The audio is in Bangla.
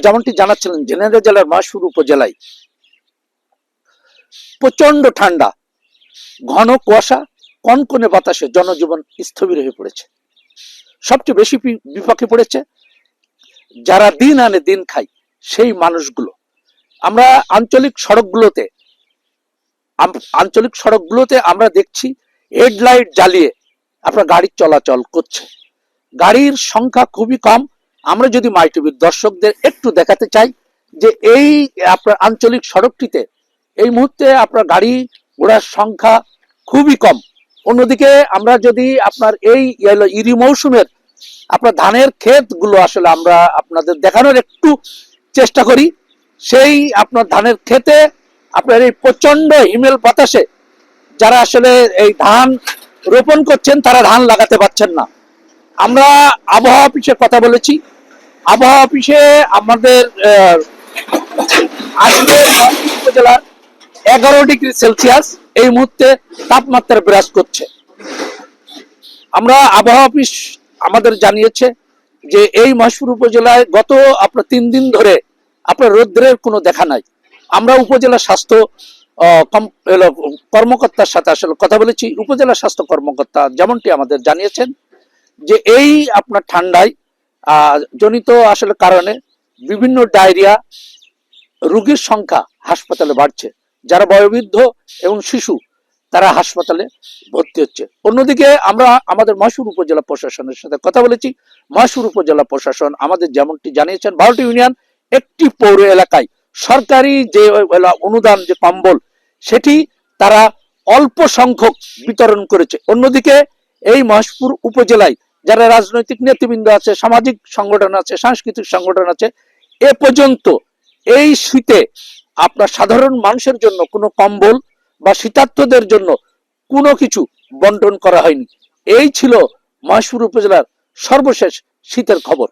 যেমনটি জানাচ্ছিলেন, ঝিনাইদহ জেলার মহেশপুর উপজেলায় প্রচন্ড ঠান্ডা, ঘন কুয়াশা, কনকনে বাতাসে জনজীবন স্থবির হয়ে পড়েছে। সবচেয়ে বেশি বিপাকে পড়েছে যারা দিন আনে দিন খায় সেই মানুষগুলো। আমরা আঞ্চলিক সড়কগুলোতে আমরা দেখছি হেডলাইট জ্বালিয়ে আপনার গাড়ি চলাচল করছে, গাড়ির সংখ্যা খুবই কম। আমরা যদি মাই টিভির দর্শকদের একটু দেখাতে চাই যে এই আপনার আঞ্চলিক সড়কটিতে এই মুহূর্তে আপনার গাড়ি ঘোড়ার সংখ্যা খুবই কম। অন্যদিকে আমরা যদি আপনার এই ইরি মৌসুমের আপনার ধানের ক্ষেতগুলো আসলে আমরা আপনাদের দেখানোর একটু চেষ্টা করি, সেই আপনার ধানের ক্ষেতে আপনার এই প্রচন্ড হিমেল বাতাসে যারা আসলে এই ধান রোপণ করছেন তারা ধান লাগাতে পারছেন না। আমরা আবহাওয়া অফিসে কথা বলেছি, আবহাওয়া অফিসে আমাদের আজকে উপজেলার 11 ডিগ্রি সেলসিয়াস এই মুহূর্তে তাপমাত্রা বিরাজ করছে। আমরা আবহাওয়া অফিস আমাদের জানিয়েছে যে এই মহেশপুর উপজেলায় গত আপনার 3 দিন ধরে আপনার রৌদ্রের কোনো দেখা নাই। আমরা উপজেলা স্বাস্থ্য কর্মকর্তার সাথে আসলে কথা বলেছি। উপজেলা স্বাস্থ্য কর্মকর্তা যেমনটি আমাদের জানিয়েছেন যে এই আপনার ঠান্ডায় জনিত আসলে কারণে বিভিন্ন ডায়রিয়া রোগীর সংখ্যা হাসপাতালে বাড়ছে, যারা বয়োবৃদ্ধ এবং শিশু তারা হাসপাতালে ভর্তি হচ্ছে। অন্যদিকে আমরা আমাদের মহেশপুর উপজেলা প্রশাসনের সাথে কথা বলেছি। মহেশপুর উপজেলা প্রশাসন আমাদের যেমনটি জানিয়েছেন 12টি ইউনিয়ন, একটি পৌর এলাকায় সরকারি যে অনুদান যে কম্বল সেটি তারা অল্প সংখ্যক বিতরণ করেছে। অন্যদিকে এই মহেশপুর উপজেলায় যারা রাজনৈতিক নেতৃবৃন্দ আছে, সামাজিক সংগঠন আছে, সাংস্কৃতিক সংগঠন আছে, এ পর্যন্ত এই শীতে আপনার সাধারণ মানুষের জন্য কোনো কম্বল বা শীতার্তদের জন্য কোনো কিছু বন্টন করা হয়নি। এই ছিল মহেশপুর উপজেলার সর্বশেষ শীতের খবর।